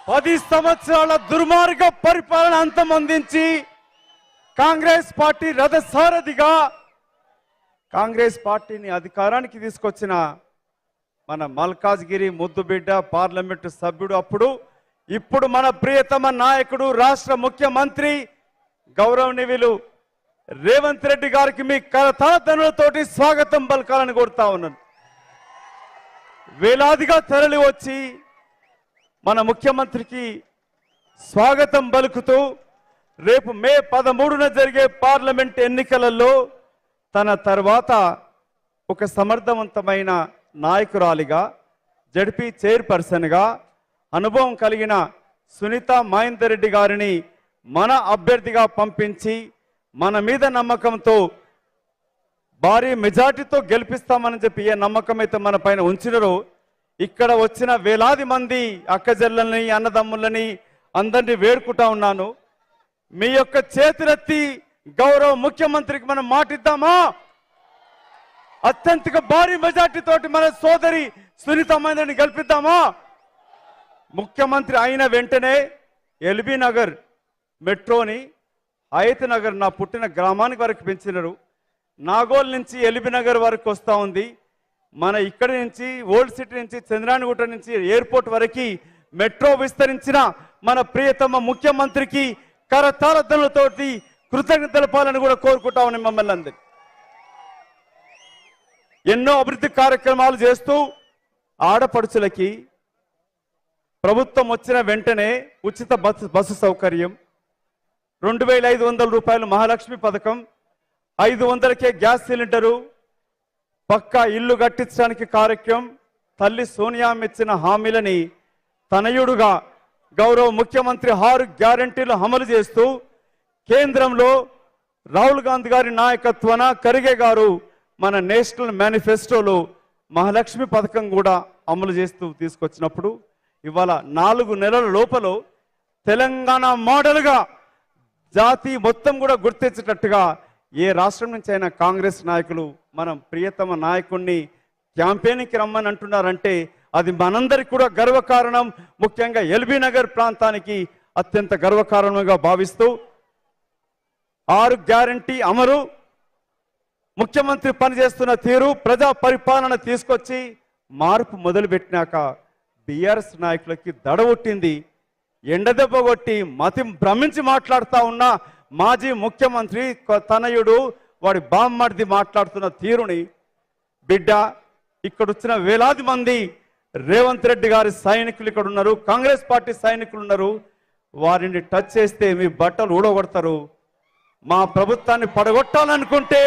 10 సంవత్సరాల దుర్మార్గ పరిపాలన అంతమొందించి కాంగ్రెస్ పార్టీ రథసారథిగా కాంగ్రెస్ పార్టీని అధికారానికి తీసుకొచ్చిన మన మల్కాజ్గిరి ముద్దుబిడ్డ పార్లమెంటు సభ్యుడు అప్పుడు ఇప్పుడు మన ప్రియతమ నాయకుడు రాష్ట్ర ముఖ్యమంత్రి గౌరవనీయులు రేవంత్ రెడ్డి గారికి మీ కరతాళధ్వనులతోటి స్వాగతం పలకాలని కోరుతా ఉన్నాను. వేలాదిగా తరలి వచ్చి మన ముఖ్యమంత్రికి స్వాగతం పలుకుతూ రేపు మే 13న జరిగే పార్లమెంట్ ఎన్నికలలో తన తర్వాత ఒక సమర్థవంతమైన నాయకురాలిగా జడ్పీ చైర్పర్సన్గా అనుభవం కలిగిన సునీత మహేందర్ రెడ్డి గారిని మన అభ్యర్థిగా పంపించి మన మీద నమ్మకంతో భారీ మెజార్టీతో గెలిపిస్తామని చెప్పి ఏ నమ్మకం అయితే మన పైన ఉంచినరో ఇక్కడ వచ్చిన వేలాది మంది అక్కజెల్లల్ని అన్నదమ్ములని అందరినీ వేడుకుంటా ఉన్నాను. మీ యొక్క చేతులెత్తి గౌరవ ముఖ్యమంత్రికి మనం మాటిద్దామా? అత్యంత భారీ మెజార్టీ తోటి మన సోదరి సునీత మహేందర్ని గెలిపిద్దామా? ముఖ్యమంత్రి అయిన వెంటనే ఎల్బీ నగర్ మెట్రోని హయత్ నగర్ నా పుట్టిన గ్రామానికి వరకు పెంచినారు. నాగోల్ నుంచి ఎల్బీ నగర్ వరకు వస్తూ ఉంది. మన ఇక్కడి నుంచి ఓల్డ్ సిటీ నుంచి చంద్రానిగుట్ట నుంచి ఎయిర్పోర్ట్ వరకు మెట్రో విస్తరించిన మన ప్రియతమ ముఖ్యమంత్రికి కరతాళధ్వనులతోటి కృతజ్ఞత తెలపాలని కూడా కోరుకుంటా ఉన్నాం. మమ్మల్ని అందరి ఎన్నో అభివృద్ధి కార్యక్రమాలు చేస్తూ ఆడపడుచులకి ప్రభుత్వం వచ్చిన వెంటనే ఉచిత బస్సు సౌకర్యం, 2500 రూపాయలు మహాలక్ష్మి పథకం, 500కే గ్యాస్ సిలిండరు, పక్కా ఇల్లు కట్టించడానికి కార్యక్రమం, తల్లి సోనియా ఇచ్చిన హామీలని తనయుడుగా గౌరవ ముఖ్యమంత్రి 6 గ్యారంటీలు అమలు చేస్తూ కేంద్రంలో రాహుల్ గాంధీ గారి నాయకత్వాన ఖర్గే గారు మన నేషనల్ మేనిఫెస్టోలో మహాలక్ష్మి పథకం కూడా అమలు చేస్తూ తీసుకొచ్చినప్పుడు ఇవాళ 4 నెలల లోపల తెలంగాణ మోడల్గా జాతి మొత్తం కూడా గుర్తించేటట్టుగా ఏ రాష్ట్రం నుంచి అయినా కాంగ్రెస్ నాయకులు మనం ప్రియతమ నాయకుడిని క్యాంపెయిన్కి రమ్మని అంటున్నారంటే అది మనందరికి కూడా గర్వకారణం. ముఖ్యంగా ఎల్బీ నగర్ ప్రాంతానికి అత్యంత గర్వకారణంగా భావిస్తూ 6 గ్యారంటీ అమలు, ముఖ్యమంత్రి పనిచేస్తున్న తీరు, ప్రజా పరిపాలన తీసుకొచ్చి మార్పు మొదలుపెట్టినాక బీఆర్ఎస్ నాయకులకి దడగొట్టింది. ఎండదెబ్బ కొట్టి మతి భ్రమించి మాట్లాడుతూ ఉన్న మాజీ ముఖ్యమంత్రి తనయుడు వాడి బామ్మర్ది మాట్లాడుతున్న తీరుని బిడ్డ ఇక్కడ వచ్చిన వేలాది మంది రేవంత్ రెడ్డి గారి సైనికులు ఇక్కడ ఉన్నారు, కాంగ్రెస్ పార్టీ సైనికులు ఉన్నారు. వారిని టచ్ చేస్తే మీ బట్టలు ఊడగొడతారు. మా ప్రభుత్వాన్ని పడగొట్టాలనుకుంటే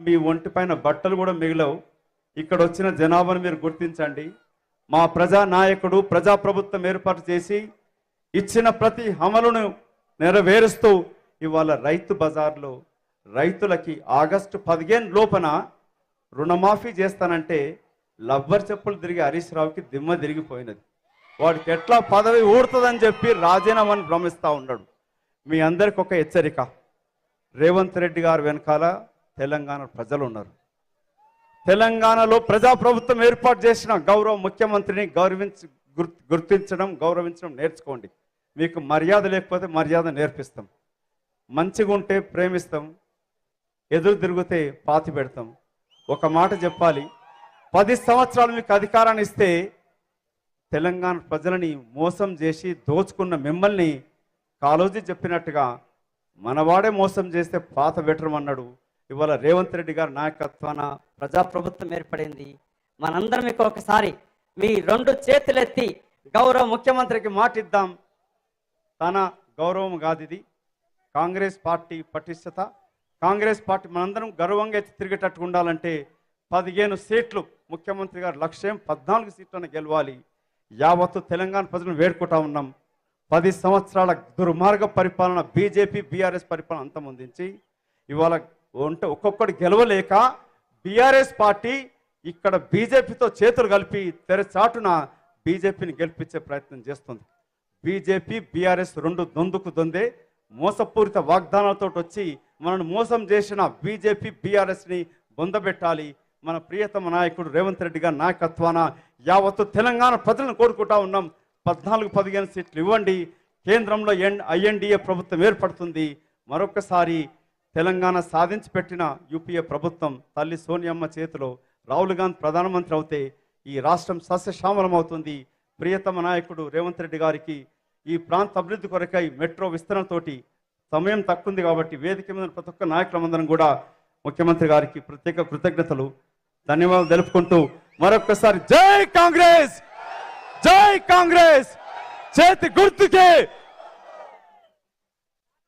మీ ఒంటి పైన బట్టలు కూడా మిగిలవు. ఇక్కడ వచ్చిన జనాభాను మీరు గుర్తించండి. మా ప్రజా నాయకుడు ప్రజాప్రభుత్వం ఏర్పాటు చేసి ఇచ్చిన ప్రతి హామీలను నెరవేరుస్తూ ఇవాళ రైతు బజార్లో రైతులకి ఆగస్టు 15 లోపన రుణమాఫీ చేస్తానంటే లబ్బర్ చెప్పులు తిరిగి హరీష్ రావుకి దిమ్మ తిరిగిపోయినది. వాడికి ఎట్లా పదవి ఊడుతుందని చెప్పి రాజీనామాని భ్రమిస్తూ ఉన్నాడు. మీ అందరికి ఒక హెచ్చరిక, రేవంత్ రెడ్డి గారు వెనకాల తెలంగాణ ప్రజలు ఉన్నారు. తెలంగాణలో ప్రజాప్రభుత్వం ఏర్పాటు చేసిన గౌరవ ముఖ్యమంత్రిని గుర్తించడం గౌరవించడం నేర్చుకోండి. మీకు మర్యాద లేకపోతే మర్యాద నేర్పిస్తాం. మంచిగా ఉంటే ప్రేమిస్తాం, ఎదురు తిరిగితే పాతి పెడతాం. ఒక మాట చెప్పాలి, 10 సంవత్సరాలు మీకు అధికారాన్ని ఇస్తే తెలంగాణ ప్రజలని మోసం చేసి దోచుకున్న మిమ్మల్ని కాళోజీ చెప్పినట్టుగా మనవాడే మోసం చేస్తే పాత బెటర్ అన్నాడు. ఇవాళ రేవంత్ రెడ్డి గారి నాయకత్వాన ప్రజాప్రభుత్వం ఏర్పడింది. మనందరం మీకు ఒకసారి మీ 2 చేతులెత్తి గౌరవ ముఖ్యమంత్రికి మాటిద్దాం. తన గౌరవం కాదు ఇది, కాంగ్రెస్ పార్టీ పటిష్టత. కాంగ్రెస్ పార్టీ మనందరం గర్వంగా ఎత్తి తిరిగేటట్టు ఉండాలంటే 15 సీట్లు ముఖ్యమంత్రి గారి లక్ష్యం 14 సీట్లను గెలవాలి. యావత్తు తెలంగాణ ప్రజలను వేడుకుంటా ఉన్నాం. 10 సంవత్సరాల దుర్మార్గ పరిపాలన బీజేపీ బీఆర్ఎస్ పరిపాలన అంతమొందించి ఇవాళ ఒక్కొక్కటి గెలవలేక బీఆర్ఎస్ పార్టీ ఇక్కడ బీజేపీతో చేతులు కలిపి తెరచాటున బీజేపీని గెలిపించే ప్రయత్నం చేస్తుంది. బీజేపీ బీఆర్ఎస్ 2 దొందుకు దొందే మోసపూరిత వాగ్దానాలతో వచ్చి మనల్ని మోసం చేసిన బీజేపీ బీఆర్ఎస్ని బొందబెట్టాలి. మన ప్రియతమ నాయకుడు రేవంత్ రెడ్డి గారి నాయకత్వాన యావత్తు తెలంగాణ ప్రజలను కోరుకుంటా ఉన్నాం. 14-15 సీట్లు ఇవ్వండి. కేంద్రంలో INDA ప్రభుత్వం ఏర్పడుతుంది. మరొకసారి తెలంగాణ సాధించి పెట్టిన యూపీఏ ప్రభుత్వం తల్లి సోనియమ్మ చేతిలో రాహుల్ గాంధీ ప్రధానమంత్రి అవుతే ఈ రాష్ట్రం సస్యశ్యామలం అవుతుంది. ప్రియతమ నాయకుడు రేవంత్ రెడ్డి గారికి ఈ ప్రాంత అభివృద్ధి కొరకై మెట్రో విస్తరణతోటి సమయం తక్కువ కాబట్టి వేదిక మీద ప్రతి ఒక్క నాయకులందరం కూడా ముఖ్యమంత్రి గారికి ప్రత్యేక కృతజ్ఞతలు, ధన్యవాదాలు తెలుపుకుంటూ మరొకసారి జై కాంగ్రెస్, జై కాంగ్రెస్, చేతి గుర్తుకే